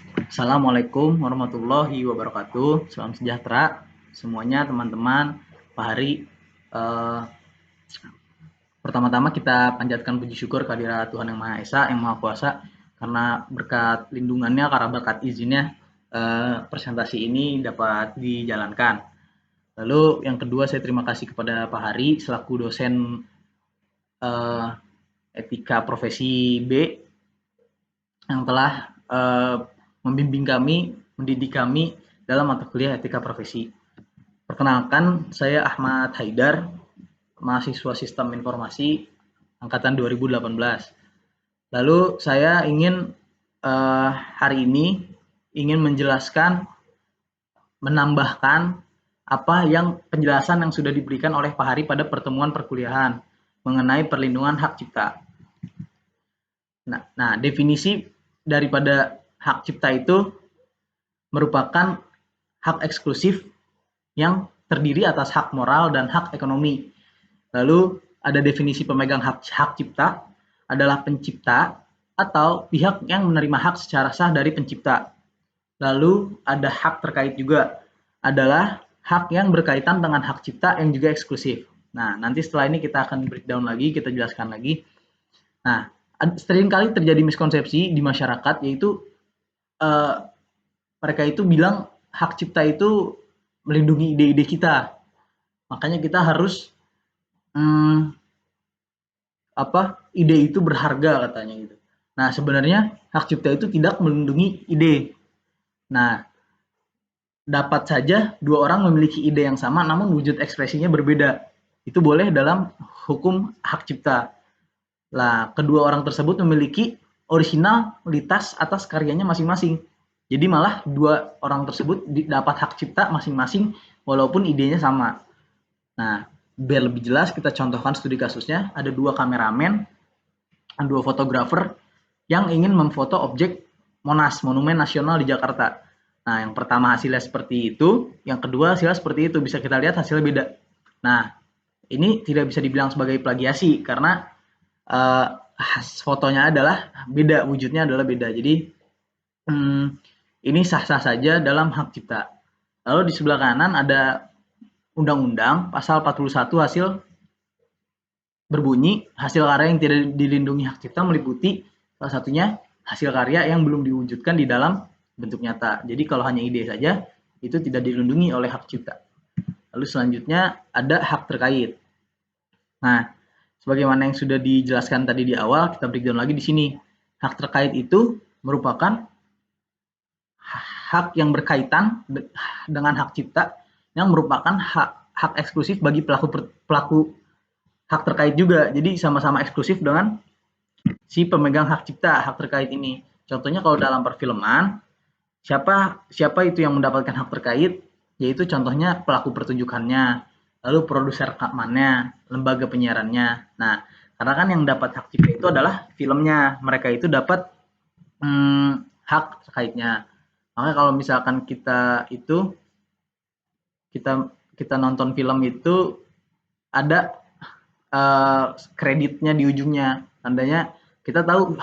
Assalamualaikum warahmatullahi wabarakatuh. Salam sejahtera semuanya teman-teman. Pak Hari, eh, pertama-tama kita panjatkan puji syukur kehadirat Tuhan Yang Maha Esa, Yang Maha Kuasa, karena berkat lindungannya, karena berkat izinnya, presentasi ini dapat dijalankan. Lalu yang kedua, saya terima kasih kepada Pak Hari selaku dosen eh, etika profesi B yang telah membimbing kami, mendidik kami dalam mata kuliah etika profesi. Perkenalkan, saya Ahmad Haidar, mahasiswa Sistem Informasi angkatan 2018. Lalu saya ingin hari ini ingin menjelaskan, menambahkan apa yang penjelasan yang sudah diberikan oleh Pak Hari pada pertemuan perkuliahan mengenai perlindungan hak cipta. Nah, definisi daripada hak cipta itu merupakan hak eksklusif yang terdiri atas hak moral dan hak ekonomi. Lalu ada definisi pemegang hak cipta adalah pencipta atau pihak yang menerima hak secara sah dari pencipta. Lalu ada hak terkait juga, adalah hak yang berkaitan dengan hak cipta yang juga eksklusif. Nah, nanti setelah ini kita akan breakdown lagi, kita jelaskan lagi. Nah, sering kali terjadi miskonsepsi di masyarakat, yaitu eh, mereka itu bilang hak cipta itu melindungi ide-ide kita. Makanya kita harus hmm, ide itu berharga katanya gitu. Nah, sebenarnya hak cipta itu tidak melindungi ide. Nah, dapat saja dua orang memiliki ide yang sama namun wujud ekspresinya berbeda. Itu boleh dalam hukum hak cipta. Lah, kedua orang tersebut memiliki originalitas atas karyanya masing-masing. Jadi malah dua orang tersebut dapat hak cipta masing-masing walaupun idenya sama. Nah, biar lebih jelas kita contohkan studi kasusnya. Ada dua kameramen, dua fotografer yang ingin memfoto objek Monas, Monumen Nasional di Jakarta. Nah, yang pertama hasilnya seperti itu, yang kedua hasilnya seperti itu. Bisa kita lihat hasilnya beda. Nah, ini tidak bisa dibilang sebagai plagiasi karena fotonya adalah beda, wujudnya adalah beda. Jadi ini sah-sah saja dalam hak cipta. Lalu di sebelah kanan ada undang-undang pasal 41 hasil berbunyi hasil karya yang tidak dilindungi hak cipta meliputi salah satunya hasil karya yang belum diwujudkan di dalam bentuk nyata. Jadi kalau hanya ide saja itu tidak dilindungi oleh hak cipta. Lalu selanjutnya ada hak terkait. Nah, sebagaimana yang sudah dijelaskan tadi di awal, kita breakdown lagi di sini. Hak terkait itu merupakan hak yang berkaitan dengan hak cipta yang merupakan hak eksklusif bagi pelaku hak terkait juga. Jadi sama-sama eksklusif dengan si pemegang hak cipta, hak terkait ini. Contohnya kalau dalam perfilman, siapa siapa itu yang mendapatkan hak terkait? Yaitu contohnya pelaku pertunjukannya, lalu produser rekamannya, lembaga penyiarannya. Nah, karena kan yang dapat hak cipta itu adalah filmnya, mereka itu dapat hak terkaitnya. Makanya kalau misalkan kita kita nonton film itu ada kreditnya di ujungnya, tandanya kita tahu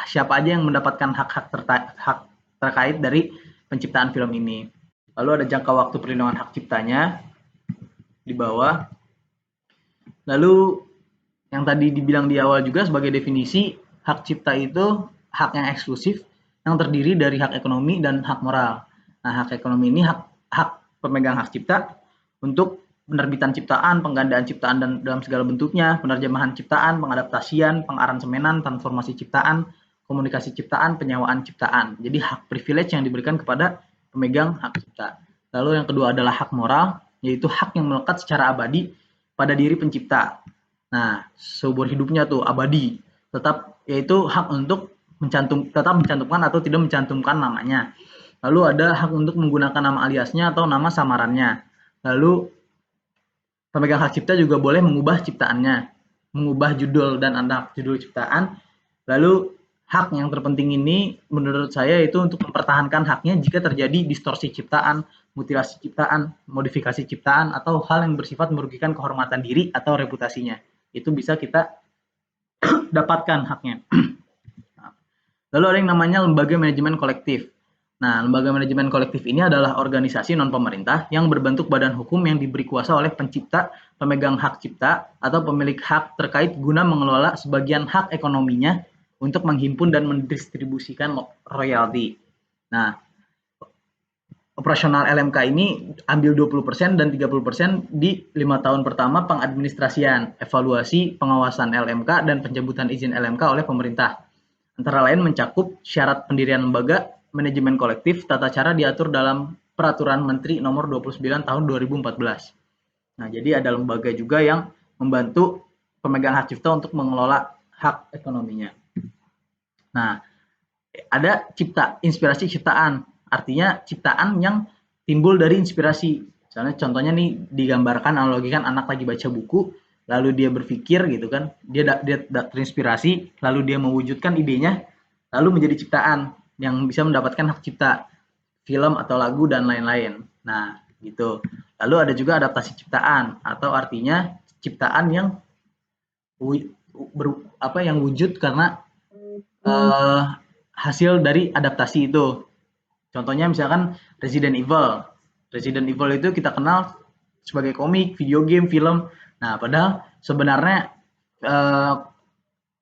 siapa aja yang mendapatkan hak terkait dari penciptaan film ini. Lalu ada jangka waktu perlindungan hak ciptanya di bawah. Lalu yang tadi dibilang di awal juga sebagai definisi, hak cipta itu hak yang eksklusif yang terdiri dari hak ekonomi dan hak moral. Nah, hak ekonomi ini hak pemegang hak cipta untuk penerbitan ciptaan, penggandaan ciptaan dan dalam segala bentuknya, penerjemahan ciptaan, pengadaptasian, pengaransemenan, transformasi ciptaan, komunikasi ciptaan, penyewaan ciptaan. Jadi hak privilege yang diberikan kepada pemegang hak cipta. Lalu yang kedua adalah hak moral, yaitu hak yang melekat secara abadi pada diri pencipta. Nah, seumur hidupnya tuh abadi, tetap yaitu hak untuk tetap mencantumkan atau tidak mencantumkan namanya. Lalu ada hak untuk menggunakan nama aliasnya atau nama samarannya. Lalu pemegang hak cipta juga boleh mengubah ciptaannya, mengubah judul dan anak judul ciptaan. Lalu hak yang terpenting ini menurut saya itu untuk mempertahankan haknya jika terjadi distorsi ciptaan, mutilasi ciptaan, modifikasi ciptaan, atau hal yang bersifat merugikan kehormatan diri atau reputasinya. Itu bisa kita dapatkan haknya. Lalu ada yang namanya lembaga manajemen kolektif. Nah, lembaga manajemen kolektif ini adalah organisasi non-pemerintah yang berbentuk badan hukum yang diberi kuasa oleh pencipta, pemegang hak cipta, atau pemilik hak terkait guna mengelola sebagian hak ekonominya untuk menghimpun dan mendistribusikan royalti. Nah, operasional LMK ini ambil 20% dan 30% di 5 tahun pertama pengadministrasian, evaluasi, pengawasan LMK, dan pencabutan izin LMK oleh pemerintah. Antara lain mencakup syarat pendirian lembaga, manajemen kolektif, tata cara diatur dalam Peraturan Menteri Nomor 29 Tahun 2014. Nah, jadi ada lembaga juga yang membantu pemegang hak cipta untuk mengelola hak ekonominya. Nah, ada inspirasi ciptaan, artinya ciptaan yang timbul dari inspirasi. Misalnya contohnya nih digambarkan analogikan anak lagi baca buku, lalu dia berpikir gitu kan, dia terinspirasi, lalu dia mewujudkan idenya, lalu menjadi ciptaan yang bisa mendapatkan hak cipta, film atau lagu dan lain-lain. Nah, gitu. Lalu ada juga adaptasi ciptaan atau artinya ciptaan yang wujud karena hasil dari adaptasi itu. Contohnya misalkan Resident Evil. Resident Evil itu kita kenal sebagai komik, video game, film. Nah, padahal sebenarnya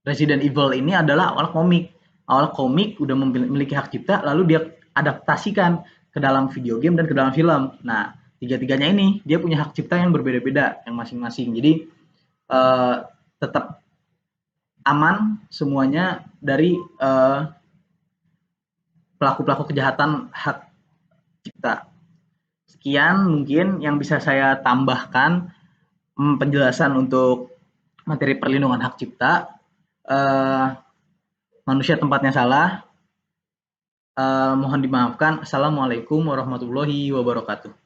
Resident Evil ini adalah awal komik. Awal komik udah memiliki hak cipta, lalu dia adaptasikan ke dalam video game dan ke dalam film. Nah, tiga-tiganya ini dia punya hak cipta yang berbeda-beda, yang masing-masing. Jadi tetap aman semuanya dari pelaku-pelaku kejahatan hak cipta. Sekian mungkin yang bisa saya tambahkan penjelasan untuk materi perlindungan hak cipta. Manusia tempatnya salah. Mohon dimaafkan. Assalamualaikum warahmatullahi wabarakatuh.